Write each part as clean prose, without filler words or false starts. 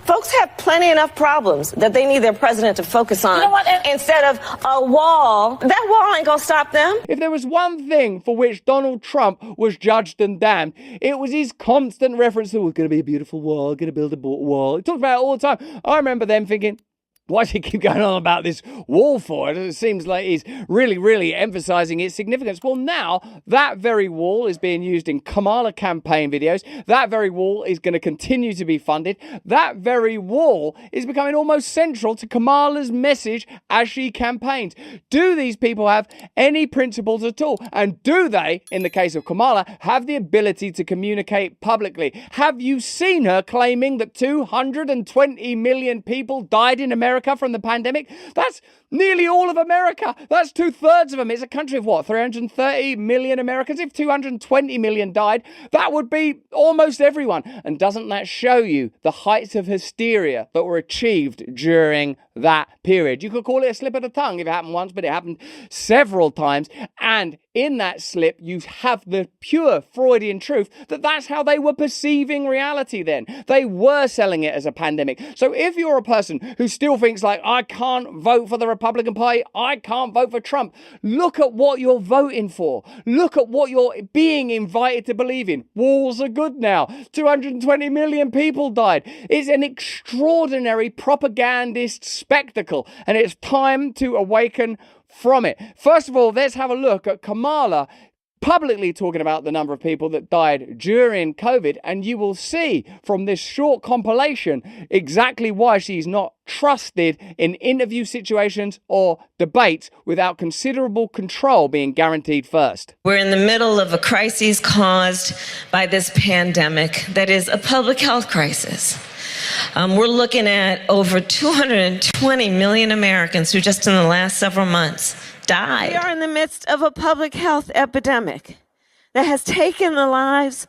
Folks have plenty enough problems that they need their president to focus on. You know what? Instead of a wall. That wall ain't gonna stop them. If there was one thing for which Donald Trump was judged and damned, it was his constant reference to, we're going to be a beautiful wall, going to build a wall. He talked about it all the time. I remember them thinking, why does he keep going on about this wall for? It seems like he's really emphasizing its significance. Well, now that very wall is being used in Kamala campaign videos. That very wall is going to continue to be funded. That very wall is becoming almost central to Kamala's message as she campaigns. Do these people have any principles at all? And do they, in the case of Kamala, have the ability to communicate publicly? Have you seen her claiming that 220 million people died in America from the pandemic? That's nearly all of America. That's 2/3 of them. It's a country of what, 330 million Americans? If 220 million died, that would be almost everyone. And doesn't that show you the heights of hysteria that were achieved during that period? You could call it a slip of the tongue if it happened once, but it happened several times. And in that slip, you have the pure Freudian truth that that's how they were perceiving reality then. They were selling it as a pandemic. So if you're a person who still thinks like, I can't vote for the Republican Party, I can't vote for Trump, look at what you're voting for. Look at what you're being invited to believe in. Walls are good now. 220 million people died. It's an extraordinary propagandist spectacle, and it's time to awaken from it. First of all, let's have a look at Kamala publicly talking about the number of people that died during COVID, and you will see from this short compilation exactly why she's not trusted in interview situations or debates without considerable control being guaranteed first. We're in the middle of a crisis caused by this pandemic that is a public health crisis. We're looking at over 220 million Americans who just in the last several months died. We are in the midst of a public health epidemic that has taken the lives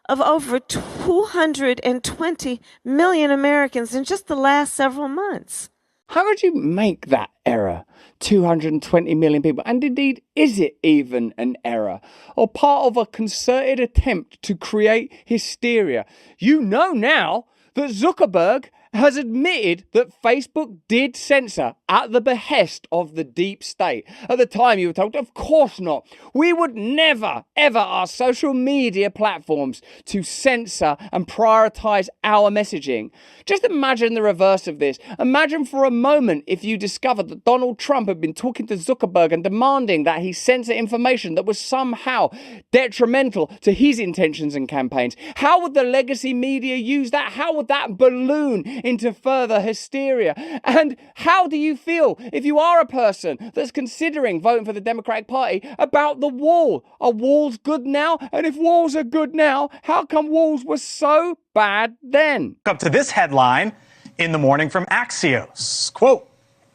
of over 220 million Americans in just the last several months. How would you make that error? 220 million people. And indeed, is it even an error? Or part of a concerted attempt to create hysteria? You know now that Zuckerberg has admitted that Facebook did censor at the behest of the deep state. At the time you were told, of course not. We would never, ever ask social media platforms to censor and prioritize our messaging. Just imagine the reverse of this. Imagine for a moment if you discovered that Donald Trump had been talking to Zuckerberg and demanding that he censor information that was somehow detrimental to his intentions and campaigns. How would the legacy media use that? How would that balloon into further hysteria? And how do you feel if you are a person that's considering voting for the Democratic Party about the wall? Are walls good now? And if walls are good now, how come walls were so bad then? Up to this headline in the morning from Axios. Quote,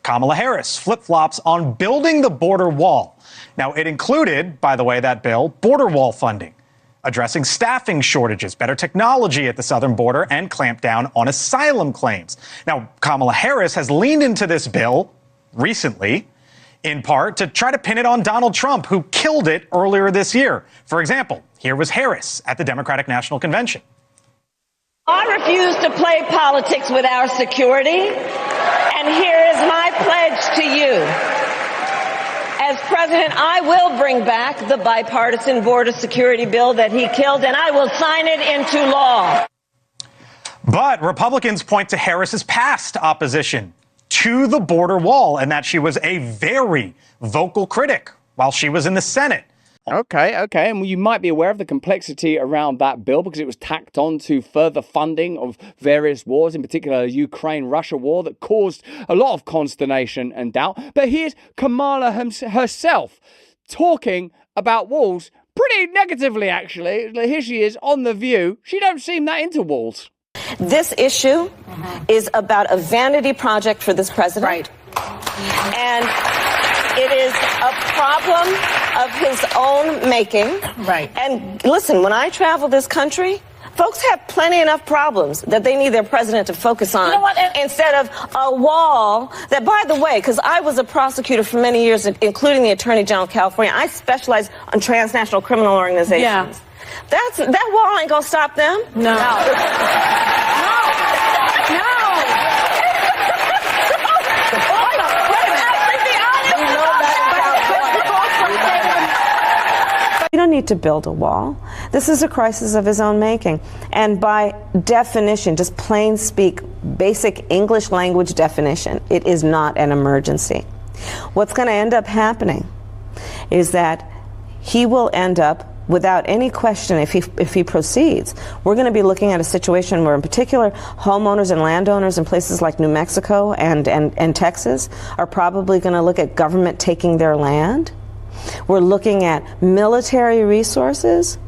Kamala Harris flip-flops on building the border wall. Now, it included, by the way, that bill, border wall funding, addressing staffing shortages, better technology at the southern border, and clamp down on asylum claims. Now, Kamala Harris has leaned into this bill recently, in part to try to pin it on Donald Trump, who killed it earlier this year. For example, here was Harris at the Democratic National Convention. I refuse to play politics with our security, and here is my pledge to you. As president, I will bring back the bipartisan border security bill that he killed, and I will sign it into law. But Republicans point to Harris's past opposition to the border wall and that she was a very vocal critic while she was in the Senate. Okay. And you might be aware of the complexity around that bill because it was tacked on to further funding of various wars, in particular the Ukraine-Russia war that caused a lot of consternation and doubt. But here's Kamala herself talking about walls pretty negatively, actually. Here she is on The View. She don't seem that into walls. This issue is about a vanity project for this president. Right. And it is a problem of his own making. Right. And listen, when I travel this country, folks have plenty enough problems that they need their president to focus on. You know what? Instead of a wall that, by the way, because I was a prosecutor for many years, including the Attorney General of California, I specialize on transnational criminal organizations. Yeah. That wall ain't gonna stop them. No. No. need to build a wall. This is a crisis of his own making. And by definition, just plain speak, basic English language definition, it is not an emergency. What's going to end up happening is that he will end up, without any question, if he proceeds, we're going to be looking at a situation where, in particular, homeowners and landowners in places like New Mexico and Texas are probably going to look at government taking their land. We're looking at military resources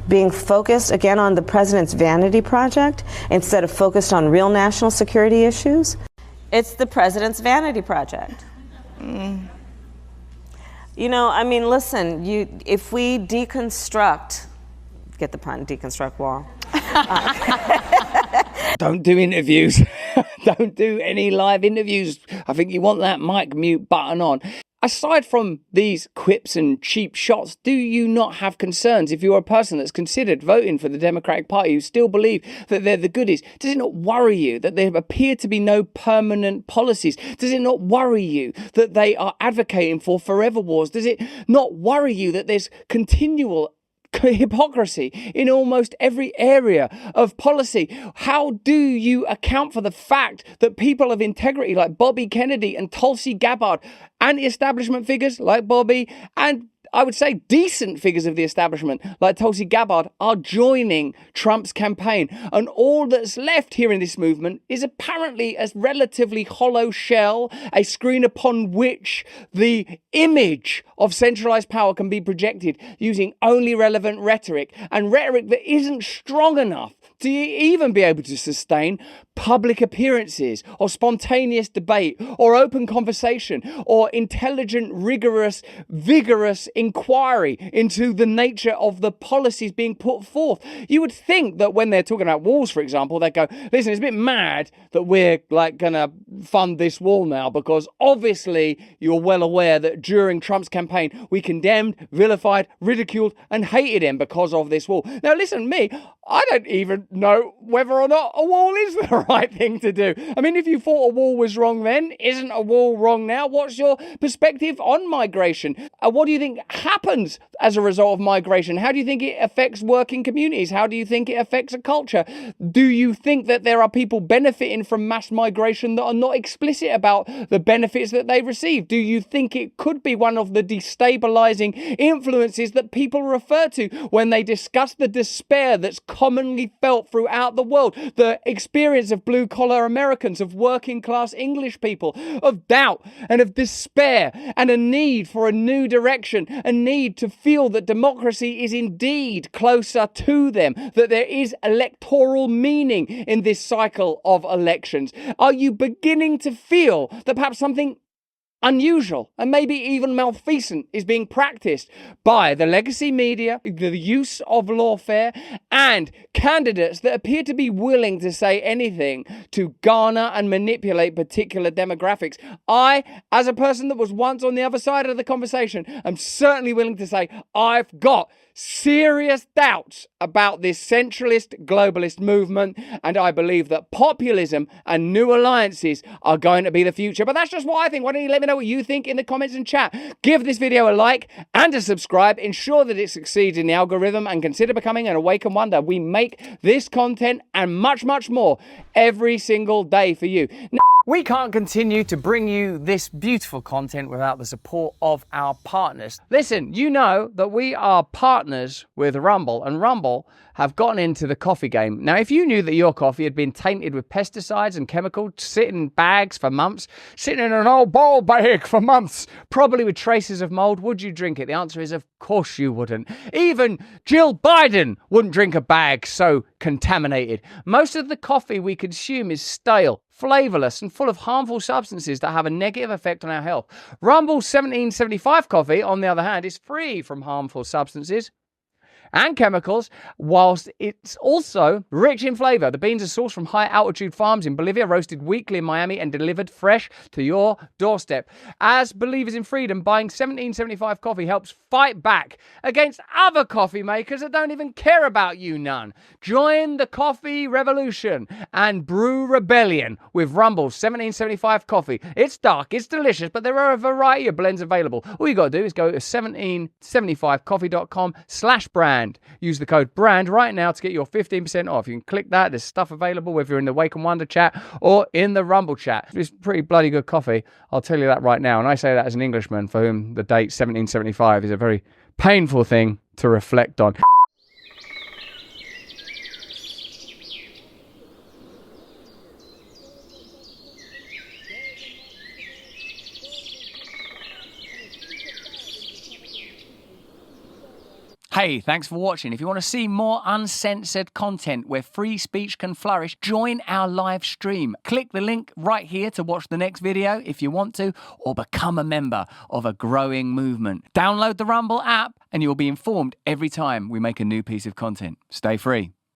being focused, again, on the president's vanity project instead of focused on real national security issues. It's the president's vanity project. You know, I mean, listen, if we deconstruct, get the pun, deconstruct wall. Don't do interviews. Don't do any live interviews. I think you want that mic mute button on. Aside from these quips and cheap shots, do you not have concerns if you're a person that's considered voting for the Democratic Party, who still believe that they're the goodies? Does it not worry you that there appear to be no permanent policies? Does it not worry you that they are advocating for forever wars? Does it not worry you that there's continual hypocrisy in almost every area of policy? How do you account for the fact that people of integrity like Bobby Kennedy and Tulsi Gabbard, anti-establishment figures like Bobby, and I would say decent figures of the establishment like Tulsi Gabbard, are joining Trump's campaign? And all that's left here in this movement is apparently a relatively hollow shell, a screen upon which the image of centralized power can be projected using only relevant rhetoric, and rhetoric that isn't strong enough to even be able to sustain public appearances or spontaneous debate or open conversation or intelligent, rigorous, vigorous inquiry into the nature of the policies being put forth. You would think that when they're talking about walls, for example, they'd go, listen, it's a bit mad that we're like going to fund this wall now, because obviously you're well aware that during Trump's campaign we condemned, vilified, ridiculed and hated him because of this wall. Now listen, I don't even know whether or not a wall is the right thing to do. I mean, if you thought a wall was wrong then, isn't a wall wrong now? What's your perspective on migration? What do you think happens as a result of migration? How do you think it affects working communities? How do you think it affects a culture? Do you think that there are people benefiting from mass migration that are not explicit about the benefits that they receive? Do you think it could be one of the destabilizing influences that people refer to when they discuss the despair that's commonly felt throughout the world, the experience of blue-collar Americans, of working-class English people, of doubt and of despair, and a need for a new direction, a need to feel that democracy is indeed closer to them, that there is electoral meaning in this cycle of elections? Are you beginning to feel that perhaps something unusual and maybe even malfeasant is being practiced by the legacy media, the use of lawfare, and candidates that appear to be willing to say anything to garner and manipulate particular demographics? I, as a person that was once on the other side of the conversation, am certainly willing to say I've got serious doubts about this centralist globalist movement, and I believe that populism and new alliances are going to be the future. But that's just what I think. Why don't you let me know what you think in the comments and chat? Give this video a like and a subscribe. Ensure that it succeeds in the algorithm, and consider becoming an Awaken Wonder. We make this content and much, much more every single day for you. Now, we can't continue to bring you this beautiful content without the support of our partners. Listen, you know that we are partners with Rumble, and Rumble have gotten into the coffee game. Now, if you knew that your coffee had been tainted with pesticides and chemicals, sitting in bags for months, sitting in an old ball bag for months, probably with traces of mold, would you drink it? The answer is, of course you wouldn't. Even Jill Biden wouldn't drink a bag so contaminated. Most of the coffee we consume is stale, flavorless, and full of harmful substances that have a negative effect on our health. Rumble's 1775 coffee, on the other hand, is free from harmful substances and chemicals, whilst it's also rich in flavor. The beans are sourced from high-altitude farms in Bolivia, roasted weekly in Miami, and delivered fresh to your doorstep. As believers in freedom, buying 1775 coffee helps fight back against other coffee makers that don't even care about you none. Join the coffee revolution and brew rebellion with Rumble's 1775 coffee. It's dark, it's delicious, but there are a variety of blends available. All you got to do is go to 1775coffee.com/brand. Use the code BRAND right now to get your 15% off. You can click that. There's stuff available whether you're in the Wake and Wonder chat or in the Rumble chat. It's pretty bloody good coffee. I'll tell you that right now. And I say that as an Englishman for whom the date 1775 is a very painful thing to reflect on. Hey, thanks for watching. If you want to see more uncensored content where free speech can flourish, join our live stream. Click the link right here to watch the next video if you want to, or become a member of a growing movement. Download the Rumble app and you'll be informed every time we make a new piece of content. Stay free.